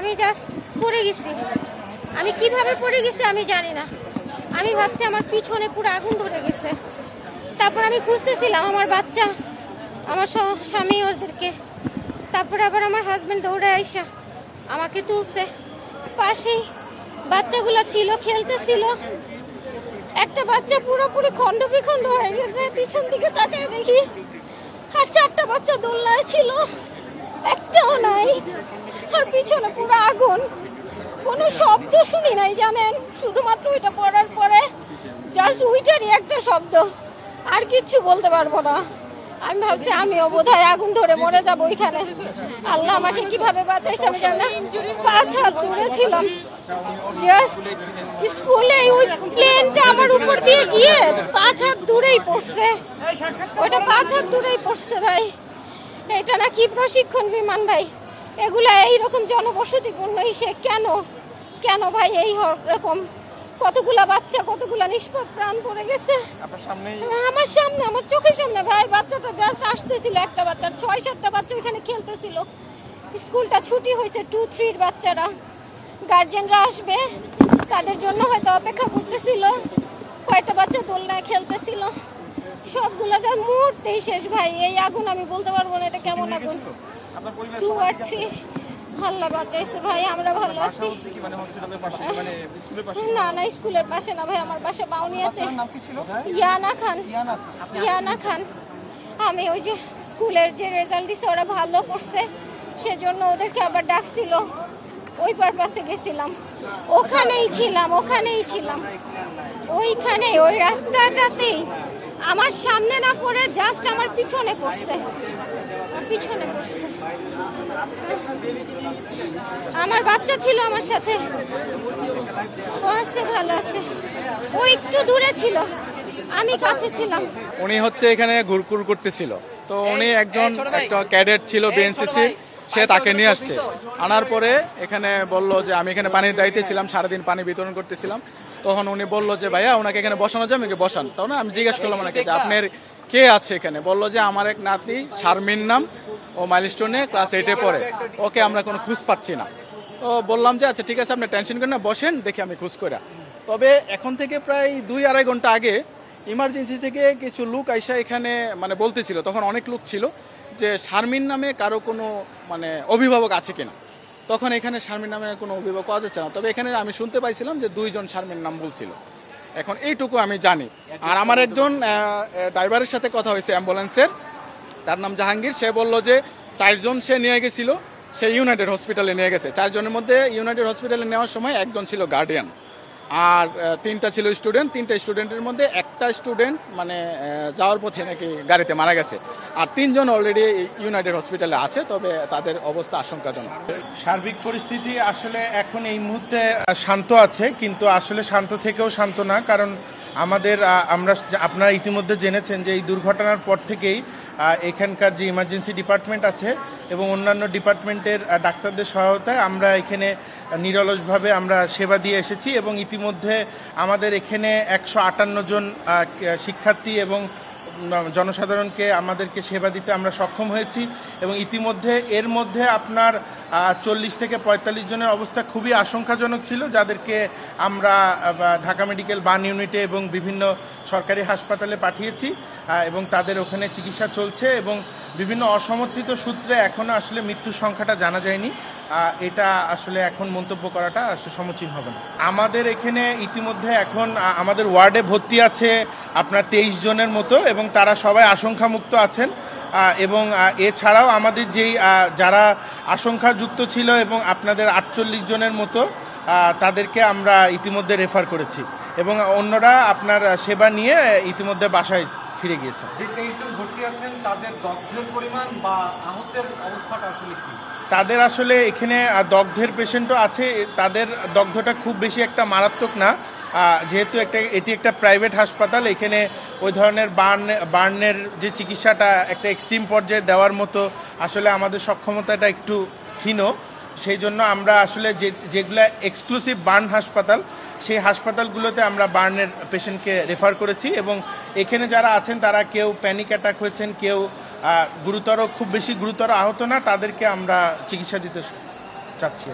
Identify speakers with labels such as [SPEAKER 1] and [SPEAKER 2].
[SPEAKER 1] আমি জাস্ট পড়ে গেছি। আমি কিভাবে পড়ে গেছি আমি জানি না। আমি ভাবছি আমার পিছনে পুরো আগুন ধরে গেছে। তারপর আমি খুঁজতেছিলাম আমার বাচ্চা, আমার স্বামী ওদেরকে। তারপর আবার আমার হাজবেন্ড দৌড়ে আইসা আমাকে তুলছে। পাশেই বাচ্চাগুলো ছিল, খেলতেছিল। একটা বাচ্চা পুরোপুরি খণ্ড বিখণ্ড হয়ে গেছে। পিছন দিকে তাকায় দেখি আর 4টা বাচ্চা দোলনায় ছিল, একটাও নাই। আর পিছনে পুরো আগুন। কোনো শব্দ শুনি নাই জানেন, শুধুমাত্র ওইটা পড়ার পরে জাস্ট ওইটারই একটা শব্দ, আর কিচ্ছু বলতে পারবো না। আমি ভাবছি আমিও বোধহয় আগুন ধরে মরে যাবো ওইখানে। আল্লাহ আমাকে কিভাবে বাঁচাইছে আমি জানি না। 5 হাত দূরে ছিলাম, জাস্ট স্কুলে ওই প্লেনটা আমার উপর দিয়ে গিয়ে 5 হাত দূরেই পড়ছে। ওইটা 5 হাত দূরেই পড়ছে ভাই। এটা না কি প্রশিক্ষণ বিমান ভাই, এগুলা এইরকম জনবসতিপূর্ণ ইসে কেন কেন ভাই এই রকম কতগুলা বাচ্চা, কতগুলা নিষ্পাপ প্রাণ পড়ে গেছে আমার সামনে, আমার চোখের সামনে ভাই। বাচ্চাটা জাস্ট আসতেছিল, একটা বাচ্চা, 6-7টা বাচ্চা ওইখানে খেলতেছিল। স্কুলটা ছুটি হয়েছে, 2-3 বাচ্চারা, গার্জেনরা আসবে তাদের জন্য হয়তো অপেক্ষা করতেছিল। কয়েকটা বাচ্চা দোলনায় খেলতেছিল, সবগুলা যা মুহূর্তেই শেষ ভাই। এই আগুন আমি বলতে পারবো না এটা কেমন আগুন। 2 আর 3 আল্লাহ বাঁচাইছে ভাই, আমরা ভালো আছি। না না, স্কুলের পাশে না ভাই, আমার বাসা বাউনিয়াতে। ইয়ানা খান, ইয়ানা খান। আমি ওই যে স্কুলের যে রেজাল্ট দিছে ওরা ভালো করছে, সেজন্য ওদেরকে আবার ডাকছিল, ওই পারপাসে গেছিলাম। ওখানেই ছিলাম ওইখানে, ওই রাস্তাটাতেই। আমার সামনে না পড়ে জাস্ট আমার পিছনে পড়ছে, আমার বাচ্চা ছিল আমার সাথে, ও আছে, ভালো আছে। ও একটু দূরে ছিল, আমি কাছে ছিলাম।
[SPEAKER 2] উনি হচ্ছে এখানে ঘুরঘুর করতেছিল, তো উনি একজন একটা ক্যাডেট ছিল বিএনসিসি, সে তাকে নিয়ে আসছে। আনার পরে এখানে বলল যে আমি এখানে পানির দায়িত্বে ছিলাম, সারাদিন পানি বিতরণ করতেছিলাম। তখন উনি বলল যে ভাইয়া ওনাকে এখানে বসানো যায়, আমাকে বসান। তখন আমি জিজ্ঞেস করলাম ওনাকে যে আপনার কে আছে এখানে। বললো যে আমার এক নাতনি শারমিন নাম, ও মাইলস্টোনে ক্লাস 8-এ পড়ে, ওকে আমরা কোনো খোঁজ পাচ্ছি না। তো বললাম যে আচ্ছা ঠিক আছে, আপনি টেনশন করেন না, বসেন, দেখি আমি খোঁজ করি। তবে এখন থেকে প্রায় 2-2.5 ঘন্টা আগে ইমার্জেন্সি থেকে কিছু লোক আইসা এখানে মানে বলতেছিল, তখন অনেক লোক ছিল, যে শারমিন নামে কারো কোনো মানে অভিভাবক আছে কিনা। তখন এখানে শারমিন নামে কোনো অভিভাবক পাওয়া যাচ্ছে না। তবে এখানে আমি শুনতে পাইছিলাম যে 2 জন শারমিন নাম বলছিল। এখন এইটুকু আমি জানি। আর আমার একজন ড্রাইভারের সাথে কথা হয়েছে অ্যাম্বুলেন্সের, তার নাম জাহাঙ্গীর। সে বলল যে 4 জন সে নিয়ে গেছিল, সে ইউনাইটেড হসপিটালে নিয়ে গেছে। 4 জনের মধ্যে ইউনাইটেড হসপিটালে নেওয়ার সময় একজন ছিল গার্ডিয়ান, আর 3টা ছিল স্টুডেন্ট। 3টা স্টুডেন্টের মধ্যে একটা স্টুডেন্ট মানে যাওয়ার পথে নাকি গাড়িতে মারা গেছে। আর 3 জন অলরেডি ইউনাইটেড হসপিটালে আছে, তবে তাদের অবস্থা আশঙ্কাজনক।
[SPEAKER 3] সার্বিক পরিস্থিতি আসলে এখন এই মুহূর্তে শান্ত আছে, কিন্তু আসলে শান্ত থেকেও শান্ত না। কারণ আপনারা ইতিমধ্যে জেনেছেন যে এই দুর্ঘটনার পর থেকেই এখানকার যে ইমার্জেন্সি ডিপার্টমেন্ট আছে এবং অন্যান্য ডিপার্টমেন্টের ডাক্তারদের সহায়তায় আমরা এখানে নিরলসভাবে আমরা সেবা দিয়ে এসেছি। এবং ইতিমধ্যে আমাদের এখানে 158 জন শিক্ষার্থী এবং জনসাধারণকে আমাদেরকে সেবা দিতে আমরা সক্ষম হয়েছি। এবং ইতিমধ্যে এর মধ্যে আপনার 40 থেকে 45 জনের অবস্থা খুবই আশঙ্কাজনক ছিল, যাদেরকে আমরা ঢাকা মেডিকেল বার্ন ইউনিটে এবং বিভিন্ন সরকারি হাসপাতালে পাঠিয়েছি এবং তাদের ওখানে চিকিৎসা চলছে। এবং বিভিন্ন অসমর্থিত সূত্রে এখনও আসলে মৃত্যুর সংখ্যাটা জানা যায়নি। এটা আসলে এখন মন্তব্য করাটা আসলে সমীচীন হবে না। আমাদের এখানে ইতিমধ্যে এখন আমাদের ওয়ার্ডে ভর্তি আছে আপনার 23 জনের মতো, এবং তারা সবাই আশঙ্কামুক্ত আছেন। এবং এছাড়াও আমাদের যেই যারা আশঙ্কাযুক্ত ছিল এবং আপনাদের 48 জনের মতো, তাদেরকে আমরা ইতিমধ্যে রেফার করেছি এবং অন্যরা আপনার সেবা নিয়ে ইতিমধ্যে বাসায় ফিরে গিয়েছে।
[SPEAKER 4] যে 23 জন ভর্তি আছেন তাদের দগ্ধের পরিমাণ বা আহতের অবস্থাটা আসলে কি?
[SPEAKER 3] তাদের আসলে এখানে দগ্ধের পেশেন্টও আছে, তাদের দগ্ধটা খুব বেশি একটা মারাত্মক না, যেহেতু এটি একটা প্রাইভেট হাসপাতাল। এখানে ওই ধরনের বার্নের যে চিকিৎসাটা একটা এক্সট্রিম পর্যায়ে দেওয়ার মতো আসলে আমাদের সক্ষমতাটা একটু ক্ষীণ। সেই জন্য আমরা আসলে যেগুলো এক্সক্লুসিভ বার্ন হাসপাতাল, সেই হাসপাতালগুলোতে আমরা বার্নের পেশেন্টকে রেফার করেছি। এবং এখানে যারা আছেন তারা কেউ প্যানিক অ্যাটাক হয়েছেন, কেউ খুব বেশি গুরুতর আহত না, তাদেরকে আমরা চিকিৎসা দিতে চাচ্ছি।